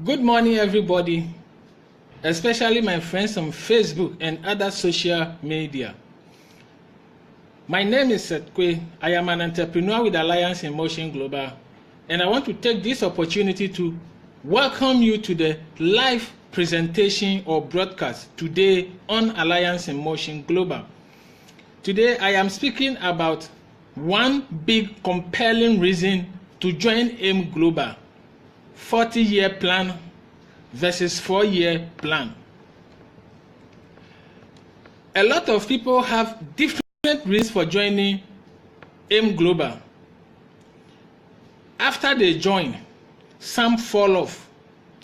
Good morning, everybody, especially my friends on Facebook and other social media. My name is sethaimkwei. I am an entrepreneur with Alliance in Motion Global, and I want to take this opportunity to welcome you to the live presentation or broadcast today on Alliance in Motion Global. Today, I am speaking about one big compelling reason to join AIM Global. 40-year plan versus 4-year plan. A lot of people have different reasons for joining AIM Global. After they join, some fall off,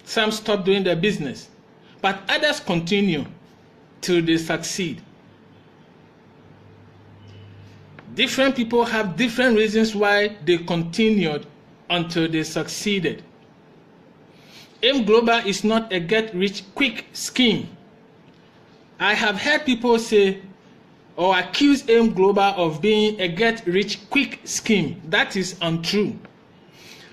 some stop doing their business, but others continue till they succeed. Different people have different reasons why they continued until they succeeded. AIM Global is not a get-rich-quick scheme. I have heard people say or accuse AIM Global of being a get-rich-quick scheme. That is untrue.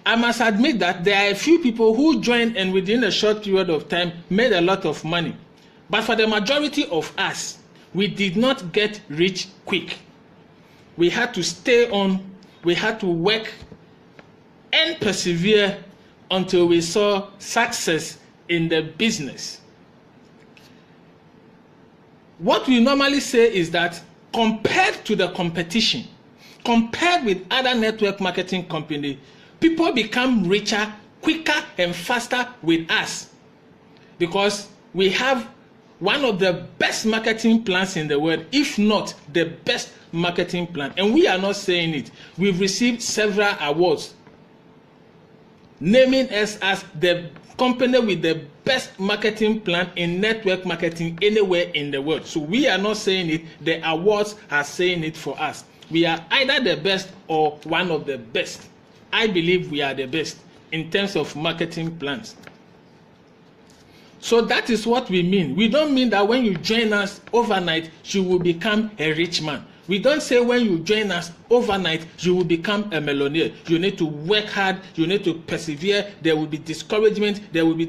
I must admit that there are a few people who joined and within a short period of time made a lot of money. But for the majority of us, we did not get rich quick. We had to stay on, we had to work and persevere until we saw success in the business. What we normally say is that compared to the competition, compared with other network marketing companies, people become richer quicker and faster with us because we have one of the best marketing plans in the world, if not the best marketing plan. And we are not saying it. We've received several awards naming us as the company with the best marketing plan in network marketing anywhere in the world. So we are not saying it, the awards are saying it for us. We are either the best or one of the best. I believe we are the best in terms of marketing plans. So that is what we mean. We don't mean that when you join us overnight, you will become a rich man. We don't say when you join us overnight, you will become a millionaire. You need to work hard, you need to persevere, there will be discouragement, there will be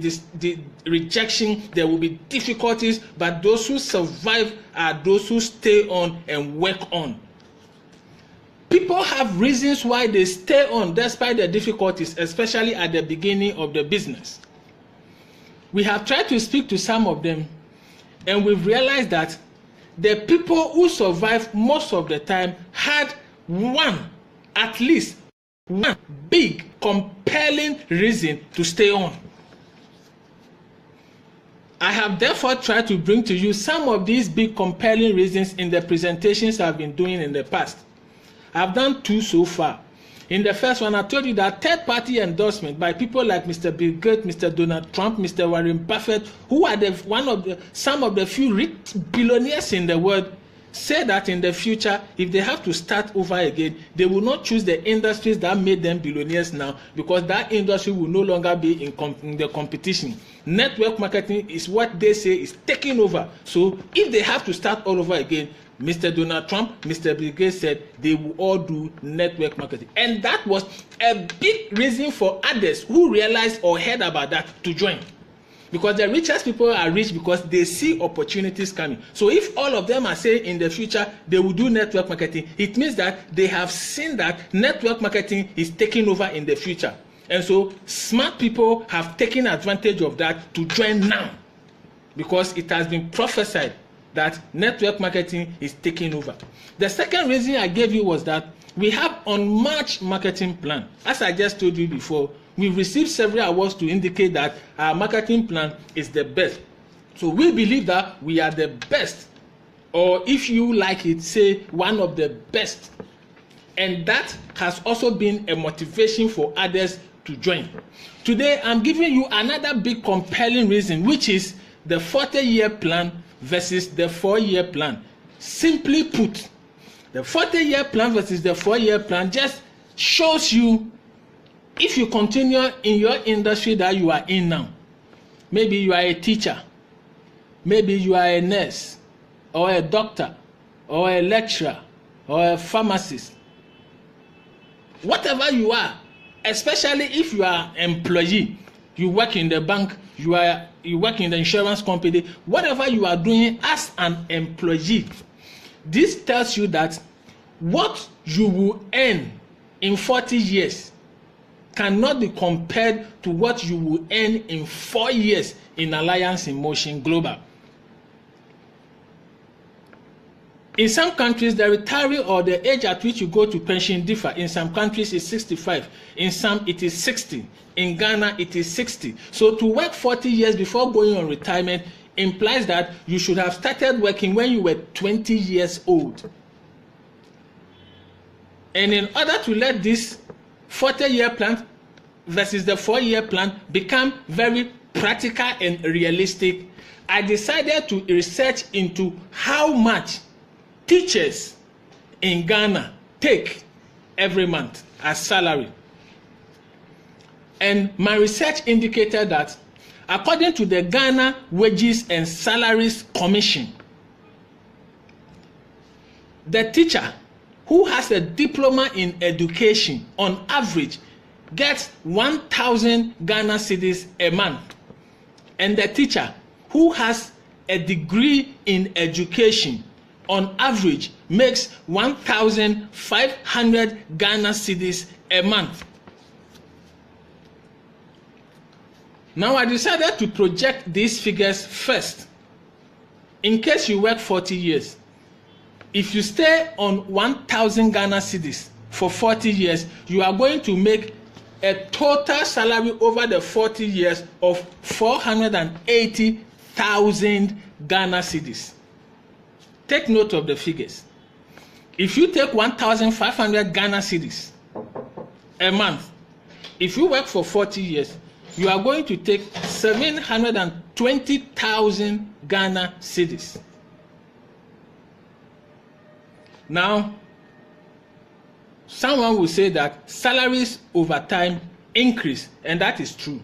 rejection, there will be difficulties, but those who survive are those who stay on and work on. People have reasons why they stay on despite the difficulties, especially at the beginning of the business. We have tried to speak to some of them, and we've realized that the people who survived most of the time had at least one big, compelling reason to stay on. I have therefore tried to bring to you some of these big, compelling reasons in the presentations I've been doing in the past. I've done 2 so far. In the first one, I told you that third-party endorsement by people like Mr. Bill Gates, Mr. Donald Trump, Mr. Warren Buffett, who are some of the few rich billionaires in the world, say that in the future, if they have to start over again, they will not choose the industries that made them billionaires now, because that industry will no longer be in the competition. Network marketing is what they say is taking over. So if they have to start all over again, Mr. Donald Trump, Mr. Bill Gates said they will all do network marketing. And that was a big reason for others who realized or heard about that to join. Because the richest people are rich because they see opportunities coming. So if all of them are saying in the future they will do network marketing, it means that they have seen that network marketing is taking over in the future. And so smart people have taken advantage of that to join now, because it has been prophesied that network marketing is taking over. The second reason I gave you was that we have unmatched marketing plan. As I just told you before, we've received several awards to indicate that our marketing plan is the best. So we believe that we are the best, or if you like it, say one of the best. And that has also been a motivation for others to join. Today, I'm giving you another big compelling reason, which is the 40-year plan versus the 4-year plan. Simply put, the 40-year plan versus the 4-year plan just shows you, if you continue in your industry that you are in now, maybe you are a teacher, maybe you are a nurse, or a doctor, or a lecturer, or a pharmacist, whatever you are, especially if you are an employee, you work in the bank, you work in the insurance company, whatever you are doing as an employee, this tells you that what you will earn in 40 years cannot be compared to what you will earn in 4 years in Alliance in Motion Global. In some countries, the retiree or the age at which you go to pension differ. In some countries, it's 65. In some, it is 60. In Ghana, it is 60. So to work 40 years before going on retirement implies that you should have started working when you were 20 years old. And in order to let this 40-year plan versus the 4-year plan become very practical and realistic, I decided to research into how much teachers in Ghana take every month as salary. And my research indicated that according to the Ghana Wages and Salaries Commission, the teacher who has a diploma in education on average gets 1,000 Ghana cedis a month, and the teacher who has a degree in education on average makes 1,500 Ghana cedis a month. Now I decided to project these figures first. In case you work 40 years, if you stay on 1,000 Ghana cedis for 40 years, you are going to make a total salary over the 40 years of 480,000 Ghana cedis. Take note of the figures. If you take 1,500 Ghana cedis a month, if you work for 40 years, you are going to take 720,000 Ghana cedis. Now, someone will say that salaries over time increase, and that is true.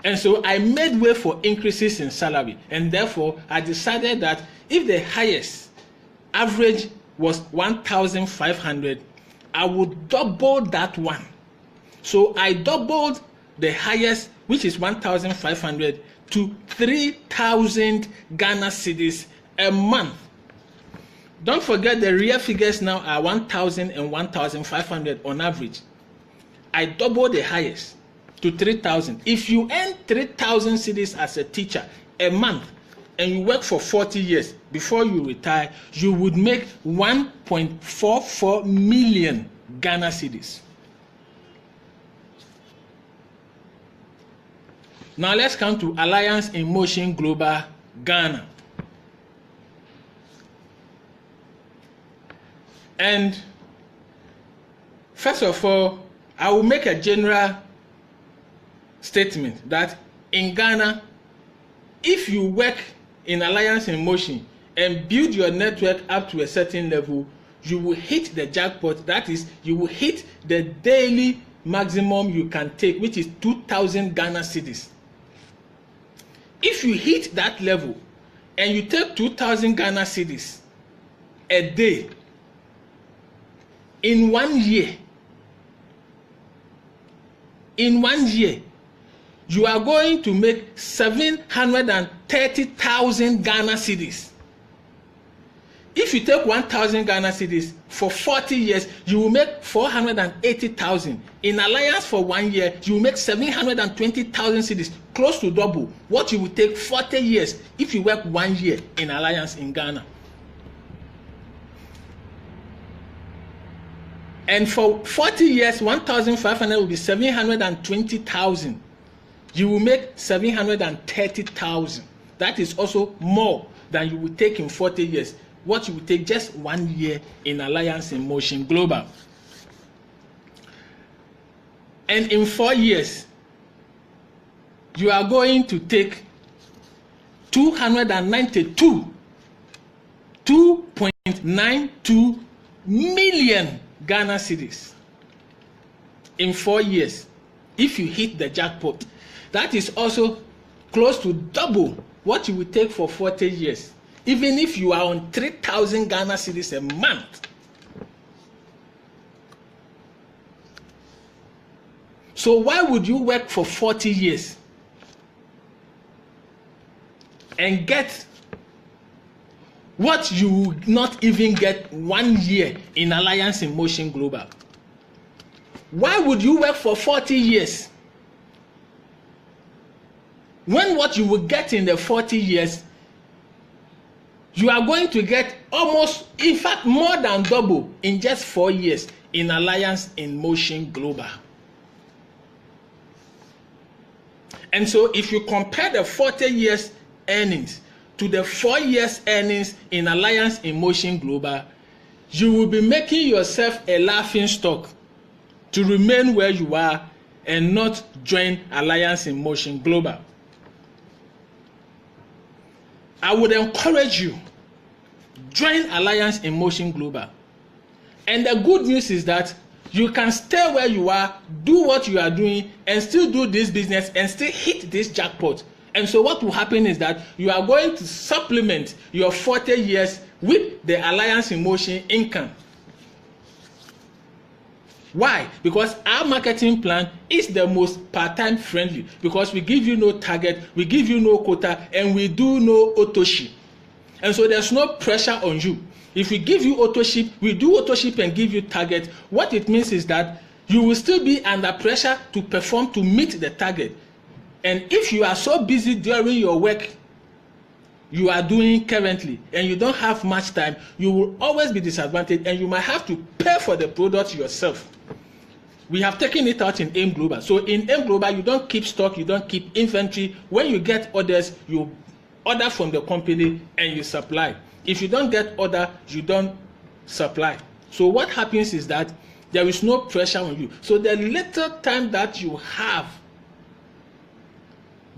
And so I made way for increases in salary, and therefore I decided that if the highest average was 1,500, I would double that one. So I doubled the highest, which is 1,500, to 3,000 Ghana cedis a month. Don't forget the real figures now are 1,000 and 1,500 on average. I doubled the highest to 3,000. If you earn 3,000 cedis as a teacher a month and you work for 40 years before you retire, you would make 1.44 million Ghana cedis. Now let's come to Alliance in Motion Global Ghana. And first of all, I will make a general statement that in Ghana, if you work in Alliance in Motion and build your network up to a certain level, you will hit the jackpot. That is, you will hit the daily maximum you can take, which is 2,000 Ghana cedis. If you hit that level and you take 2,000 Ghana cedis a day, in 1 year, you are going to make 730,000 Ghana cedis. If you take 1,000 Ghana cedis for 40 years, you will make 480,000. In Alliance for 1 year, you will make 720,000 cedis, close to double what you will take 40 years if you work 1 year in Alliance in Ghana. And for 40 years, 1,500 will be 720,000. You will make 730,000. That is also more than you will take in 40 years. What you will take just 1 year in Alliance in Motion Global. And in 4 years, you are going to take 292 million Ghana cedis in 4 years if you hit the jackpot. That is also close to double what you will take for 40 years, even if you are on 3,000 Ghana cedis a month. So why would you work for 40 years and get what you would not even get 1 year in Alliance in Motion Global? Why would you work for 40 years when what you will get in the 40 years, you are going to get almost, in fact, more than double in just 4 years in Alliance in Motion Global? And so if you compare the 40 years earnings to the 4 years earnings in Alliance in Motion Global, you will be making yourself a laughing stock to remain where you are and not join Alliance in Motion Global. I would encourage you, join Alliance in Motion Global. And the good news is that you can stay where you are, do what you are doing, and still do this business and still hit this jackpot. And so what will happen is that you are going to supplement your 40 years with the Alliance in Motion income. Why? Because our marketing plan is the most part-time friendly, because we give you no target, we give you no quota, and we do no auto-ship. And so there's no pressure on you. If we give you auto-ship, we do auto-ship and give you target. What it means is that you will still be under pressure to perform to meet the target. And if you are so busy during your work you are doing currently and you don't have much time, you will always be disadvantaged and you might have to pay for the product yourself. We have taken it out in AIM Global. So in AIM Global, you don't keep stock, you don't keep inventory. When you get orders, you order from the company and you supply. If you don't get order, you don't supply. So what happens is that there is no pressure on you. So the little time that you have,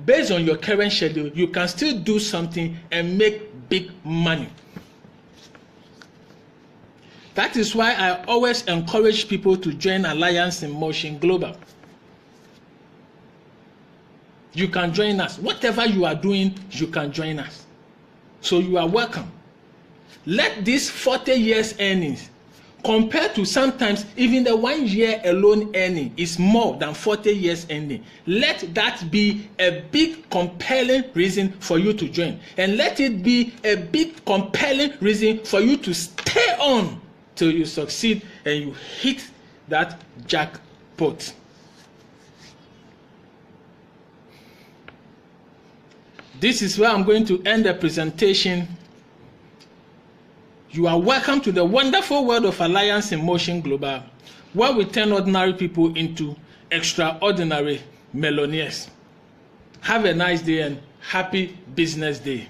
based on your current schedule, you can still do something and make big money. That is why I always encourage people to join Alliance in Motion Global. You can join us. Whatever you are doing, you can join us. So you are welcome. Let these 40 years earnings, compared to sometimes even the 1 year alone earning is more than 40 years earning. Let that be a big compelling reason for you to join. And let it be a big compelling reason for you to stay on till you succeed and you hit that jackpot. This is where I'm going to end the presentation. You are welcome to the wonderful world of Alliance in Motion Global, where we turn ordinary people into extraordinary millionaires. Have a nice day and happy business day.